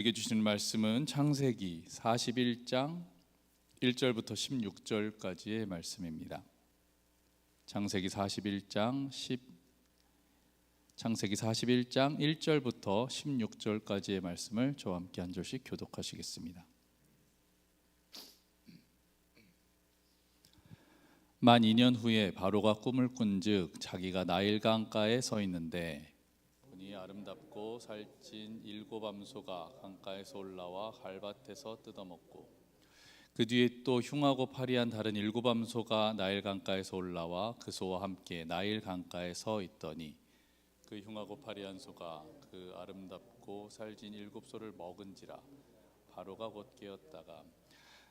우리에게 주시는 말씀은 창세기 41장 1절부터 16절까지의 말씀입니다. 창세기 41장 1절부터 16절까지의 말씀을 저와 함께 한 절씩 교독하시겠습니다. 만 2년 후에 바로가 꿈을 꾼즉 자기가 나일 강가에 서 있는데 보니 아름답고 살찐 7 암소가 강가에서 올라와 갈밭에서 뜯어먹고 그 뒤에 또 흉하고 파리한 다른 7 암소가 나일 강가에서 올라와 그 소와 함께 나일 강가에 서 있더니 그 흉하고 파리한 소가 그 아름답고 살찐 7 소를 먹은지라 바로가 곧 깨었다가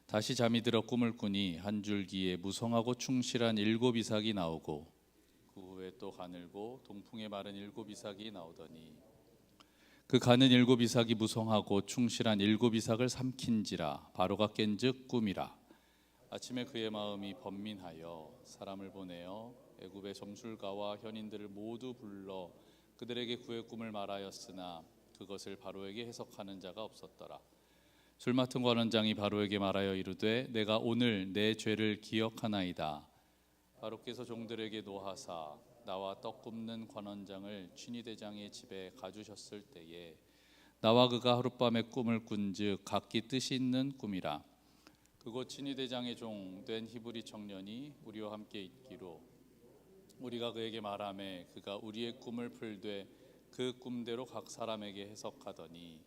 다시 잠이 들어 꿈을 꾸니 한 줄기에 무성하고 충실한 7 이삭이 나오고 그 후에 또 가늘고 동풍에 마른 7 이삭이 나오더니 그 가는 7 이삭이 무성하고 충실한 7 이삭을 삼킨지라 바로가 깬즉 꿈이라. 아침에 그의 마음이 번민하여 사람을 보내어 애굽의 점술가와 현인들을 모두 불러 그들에게 그의 꿈을 말하였으나 그것을 바로에게 해석하는 자가 없었더라. 술 맡은 관원장이 바로에게 말하여 이르되 내가 오늘 내 죄를 기억하나이다. 바로께서 종들에게 노하사 나와 떡 굽는 관원장을 취니대장의 집에 가주셨을 때에 나와 그가 하룻밤에 꿈을 꾼즉 각기 뜻이 있는 꿈이라. 그곳 취니대장의 종 된 히브리 청년이 우리와 함께 있기로 우리가 그에게 말하매 그가 우리의 꿈을 풀되 그 꿈대로 각 사람에게 해석하더니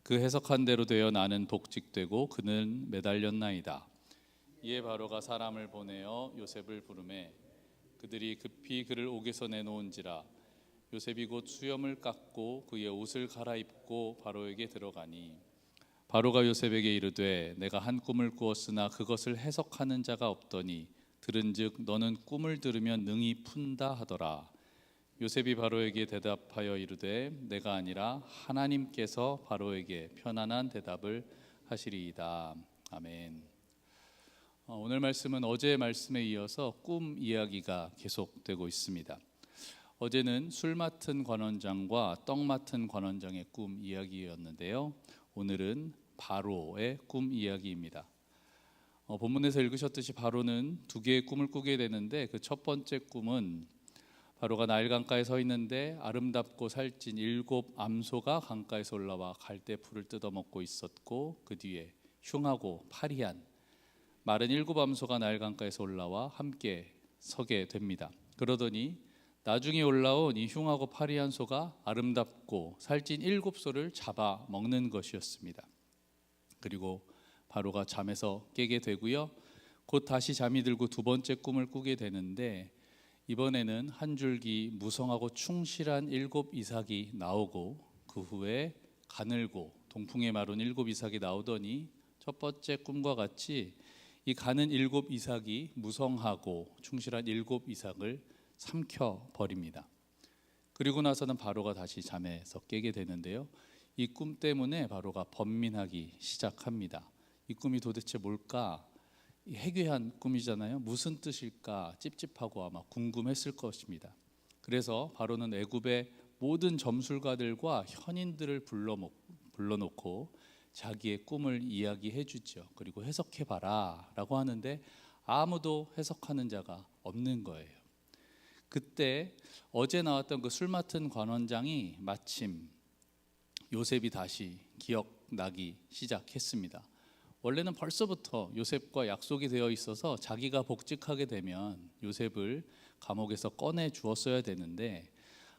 그 해석한 대로 되어 나는 복직되고 그는 매달렸나이다. 이에 바로가 사람을 보내어 요셉을 부르매 그들이 급히 그를 옥에서 내놓은지라. 요셉이 곧 수염을 깎고 그의 옷을 갈아입고 바로에게 들어가니 바로가 요셉에게 이르되 내가 한 꿈을 꾸었으나 그것을 해석하는 자가 없더니 들은즉 너는 꿈을 들으면 능히 푼다 하더라. 요셉이 바로에게 대답하여 이르되 내가 아니라 하나님께서 바로에게 편안한 대답을 하시리이다. 아멘. 오늘 말씀은 어제의 말씀에 이어서 꿈 이야기가 계속되고 있습니다. 어제는 술 맡은 관원장과 떡 맡은 관원장의 꿈 이야기였는데요. 오늘은 바로의 꿈 이야기입니다. 본문에서 읽으셨듯이 바로는 2개의 꿈을 꾸게 되는데 그 첫 번째 꿈은 바로가 나일 강가에 서 있는데 아름답고 살찐 7 암소가 강가에서 올라와 갈대풀을 뜯어먹고 있었고 그 뒤에 흉하고 파리한 마른 7 암소가 나일 강가에서 올라와 함께 서게 됩니다. 그러더니 나중에 올라온 이 흉하고 파리한 소가 아름답고 살찐 7 소를 잡아 먹는 것이었습니다. 그리고 바로가 잠에서 깨게 되고요. 곧 다시 잠이 들고 두 번째 꿈을 꾸게 되는데 이번에는 한 줄기 무성하고 충실한 7 이삭이 나오고 그 후에 가늘고 동풍에 마른 7 이삭이 나오더니 첫 번째 꿈과 같이 이 가는 7 이삭이 무성하고 충실한 7 이삭을 삼켜버립니다. 그리고 나서는 바로가 다시 잠에서 깨게 되는데요. 이 꿈 때문에 바로가 번민하기 시작합니다. 이 꿈이 도대체 뭘까? 해괴한 꿈이잖아요. 무슨 뜻일까 찝찝하고 아마 궁금했을 것입니다. 그래서 바로는 애굽의 모든 점술가들과 현인들을 불러놓고 자기의 꿈을 이야기해 주죠. 그리고 해석해봐라 라고 하는데 아무도 해석하는 자가 없는 거예요. 그때 어제 나왔던 그 술 맡은 관원장이 마침 요셉이 다시 기억나기 시작했습니다. 원래는 벌써부터 요셉과 약속이 되어 있어서 자기가 복직하게 되면 요셉을 감옥에서 꺼내 주었어야 되는데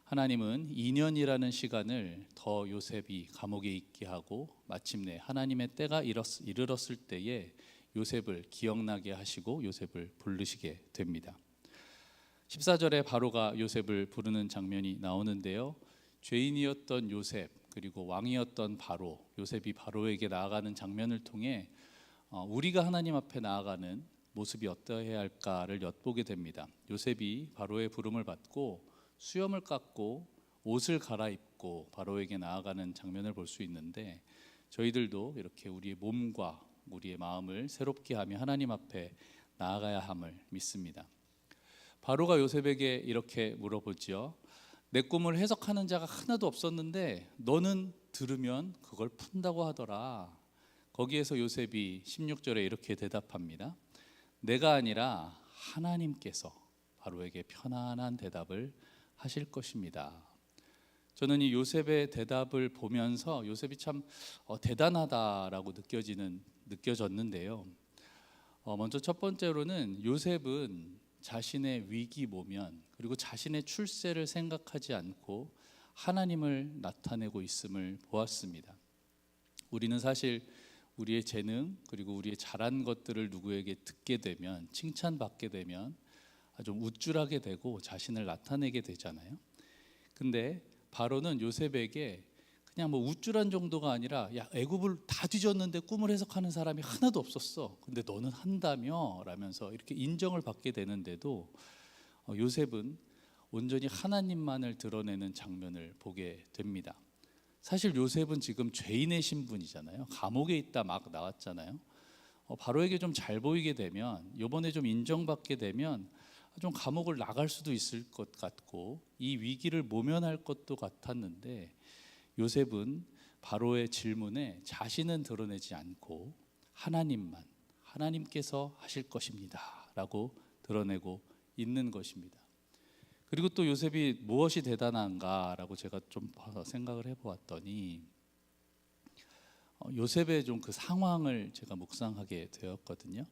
하나님은 2년이라는 시간을 더 요셉이 감옥에 있게 하고 마침내 하나님의 때가 이르렀을 때에 요셉을 기억나게 하시고 요셉을 부르시게 됩니다. 14절에 바로가 요셉을 부르는 장면이 나오는데요. 죄인이었던 요셉 그리고 왕이었던 바로, 요셉이 바로에게 나아가는 장면을 통해 우리가 하나님 앞에 나아가는 모습이 어떠해야 할까를 엿보게 됩니다. 요셉이 바로의 부름을 받고 수염을 깎고 옷을 갈아입고 바로에게 나아가는 장면을 볼 수 있는데 저희들도 이렇게 우리의 몸과 우리의 마음을 새롭게 하며 하나님 앞에 나아가야 함을 믿습니다. 바로가 요셉에게 이렇게 물어보지요. 내 꿈을 해석하는 자가 하나도 없었는데 너는 들으면 그걸 푼다고 하더라. 거기에서 요셉이 16절에 이렇게 대답합니다. 내가 아니라 하나님께서 바로에게 편안한 대답을 하실 것입니다. 저는 이 요셉의 대답을 보면서 요셉이 참 대단하다라고 느껴졌는데요. 먼저 첫 번째로는 요셉은 자신의 위기 모면 그리고 자신의 출세를 생각하지 않고 하나님을 나타내고 있음을 보았습니다. 우리는 사실 우리의 재능 그리고 우리의 잘한 것들을 누구에게 듣게 되면 칭찬받게 되면 좀 우쭐하게 되고 자신을 나타내게 되잖아요. 근데 바로는 요셉에게 그냥 뭐 우쭐한 정도가 아니라 야 애굽을 다 뒤졌는데 꿈을 해석하는 사람이 하나도 없었어. 근데 너는 한다며 라면서 이렇게 인정을 받게 되는데도 요셉은 온전히 하나님만을 드러내는 장면을 보게 됩니다. 사실 요셉은 지금 죄인의 신분이잖아요. 감옥에 있다 막 나왔잖아요. 바로에게 좀 잘 보이게 되면 이번에 좀 인정받게 되면 좀 감옥을 나갈 수도 있을 것 같고 이 위기를 모면할 것도 같았는데 요셉은 바로의 질문에 자신은 드러내지 않고 하나님께서 하실 것입니다 라고 드러내고 있는 것입니다. 그리고 또 요셉이 무엇이 대단한가 라고 제가 좀 생각을 해보았더니 요셉의 좀 그 상황을 제가 묵상하게 되었거든요.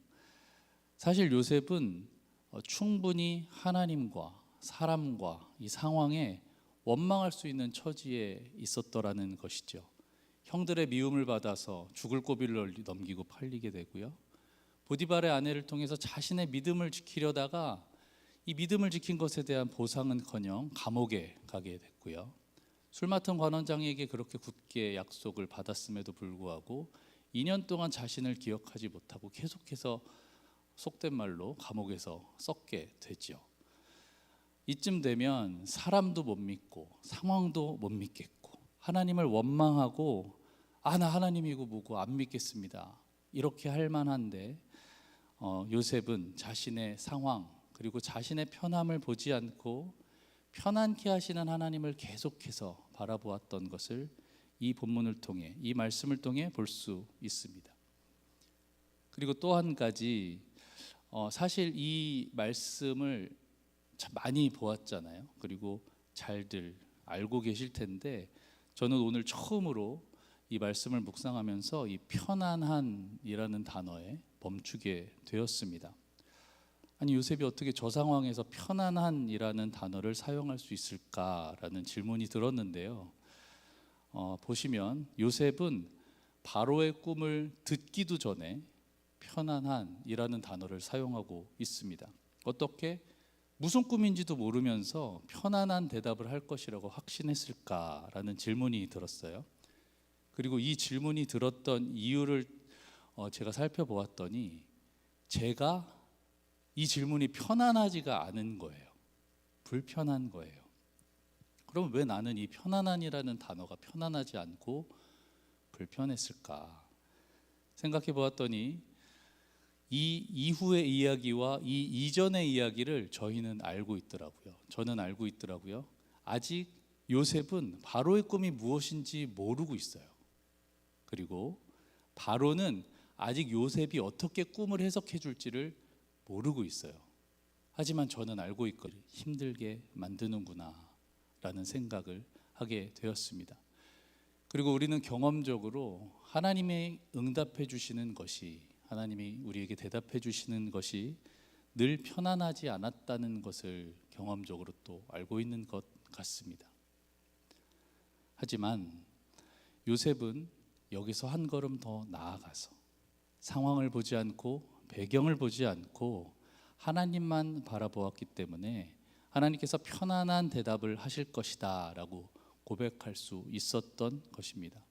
사실 요셉은 충분히 하나님과 사람과 이 상황에 원망할 수 있는 처지에 있었더라는 것이죠. 형들의 미움을 받아서 죽을 고비를 넘기고 팔리게 되고요. 보디발의 아내를 통해서 자신의 믿음을 지키려다가 이 믿음을 지킨 것에 대한 보상은커녕 감옥에 가게 됐고요. 술 맡은 관원장에게 그렇게 굳게 약속을 받았음에도 불구하고 2년 동안 자신을 기억하지 못하고 계속해서 속된 말로 감옥에서 썩게 되죠. 이쯤 되면 사람도 못 믿고 상황도 못 믿겠고 하나님을 원망하고 나 하나님이고 뭐고 안 믿겠습니다 이렇게 할 만한데 요셉은 자신의 상황 그리고 자신의 편함을 보지 않고 편안케 하시는 하나님을 계속해서 바라보았던 것을 이 본문을 통해 이 말씀을 통해 볼 수 있습니다. 그리고 또 한 가지 사실 이 말씀을 참 많이 보았잖아요. 그리고 잘들 알고 계실 텐데 저는 오늘 처음으로 이 말씀을 묵상하면서 이 편안한이라는 단어에 멈추게 되었습니다. 아니 요셉이 어떻게 저 상황에서 편안한이라는 단어를 사용할 수 있을까라는 질문이 들었는데요. 보시면 요셉은 바로의 꿈을 듣기도 전에 편안한이라는 단어를 사용하고 있습니다. 어떻게 무슨 꿈인지도 모르면서 편안한 대답을 할 것이라고 확신했을까라는 질문이 들었어요. 그리고 이 질문이 들었던 이유를 제가 살펴보았더니 제가 이 질문이 편안하지가 않은 거예요. 불편한 거예요. 그럼 왜 나는 이 편안한이라는 단어가 편안하지 않고 불편했을까 생각해 보았더니 이 이후의 이야기와 이 이전의 이야기를 저는 알고 있더라고요. 아직 요셉은 바로의 꿈이 무엇인지 모르고 있어요. 그리고 바로는 아직 요셉이 어떻게 꿈을 해석해 줄지를 모르고 있어요. 하지만 저는 알고 있거든요. 힘들게 만드는구나 라는 생각을 하게 되었습니다. 그리고 우리는 경험적으로 하나님이 응답해 주시는 것이 하나님이 우리에게 대답해 주시는 것이 늘 편안하지 않았다는 것을 경험적으로 또 알고 있는 것 같습니다. 하지만 요셉은 여기서 한 걸음 더 나아가서 상황을 보지 않고 배경을 보지 않고 하나님만 바라보았기 때문에 하나님께서 편안한 대답을 하실 것이다 라고 고백할 수 있었던 것입니다.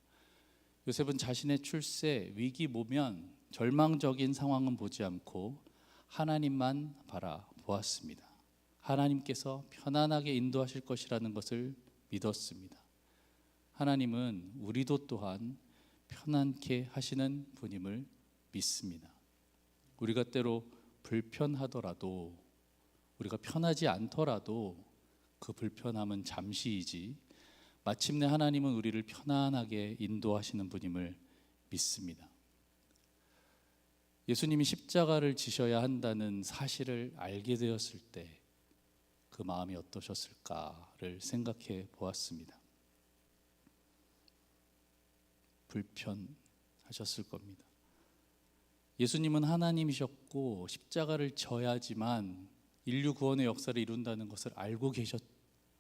요셉은 자신의 출세, 위기 모면, 절망적인 상황은 보지 않고 하나님만 바라보았습니다. 하나님께서 편안하게 인도하실 것이라는 것을 믿었습니다. 하나님은 우리도 또한 편안케 하시는 분임을 믿습니다. 우리가 때로 불편하더라도 우리가 편하지 않더라도 그 불편함은 잠시이지 마침내 하나님은 우리를 편안하게 인도하시는 분임을 믿습니다. 예수님이 십자가를 지셔야 한다는 사실을 알게 되었을 때 그 마음이 어떠셨을까를 생각해 보았습니다. 불편하셨을 겁니다. 예수님은 하나님이셨고 십자가를 져야지만 인류 구원의 역사를 이룬다는 것을 알고 계셨다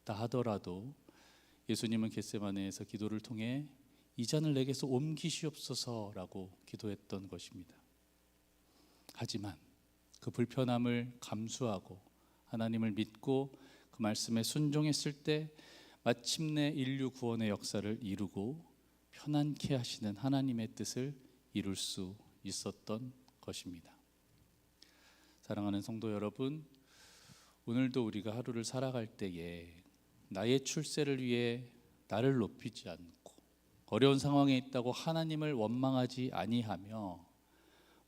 하더라도 예수님은 겟세마네에서 기도를 통해 이 잔을 내게서 옮기시옵소서라고 기도했던 것입니다. 하지만 그 불편함을 감수하고 하나님을 믿고 그 말씀에 순종했을 때 마침내 인류 구원의 역사를 이루고 편안케 하시는 하나님의 뜻을 이룰 수 있었던 것입니다. 사랑하는 성도 여러분, 오늘도 우리가 하루를 살아갈 때에 나의 출세를 위해 나를 높이지 않고 어려운 상황에 있다고 하나님을 원망하지 아니하며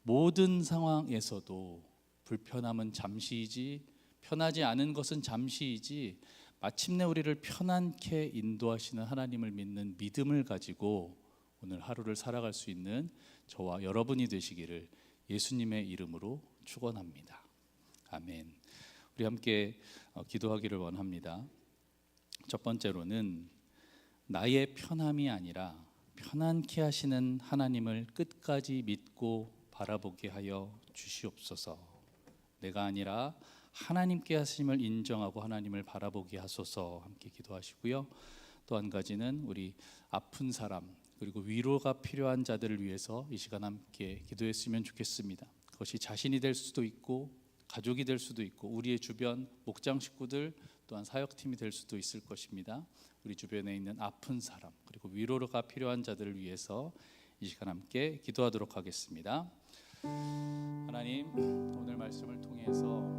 모든 상황에서도 불편함은 잠시이지 편하지 않은 것은 잠시이지 마침내 우리를 편안케 인도하시는 하나님을 믿는 믿음을 가지고 오늘 하루를 살아갈 수 있는 저와 여러분이 되시기를 예수님의 이름으로 축원합니다. 아멘. 우리 함께 기도하기를 원합니다. 첫 번째로는 나의 편함이 아니라 편안케 하시는 하나님을 끝까지 믿고 바라보게 하여 주시옵소서. 내가 아니라 하나님께 하심을 인정하고 하나님을 바라보게 하소서. 함께 기도하시고요. 또 한 가지는 우리 아픈 사람 그리고 위로가 필요한 자들을 위해서 이 시간 함께 기도했으면 좋겠습니다. 그것이 자신이 될 수도 있고 가족이 될 수도 있고 우리의 주변 목장 식구들 또한 사역팀이 될 수도 있을 것입니다. 우리 주변에 있는 아픈 사람 그리고 위로가 필요한 자들을 위해서 이 시간 함께 기도하도록 하겠습니다. 하나님, 오늘 말씀을 통해서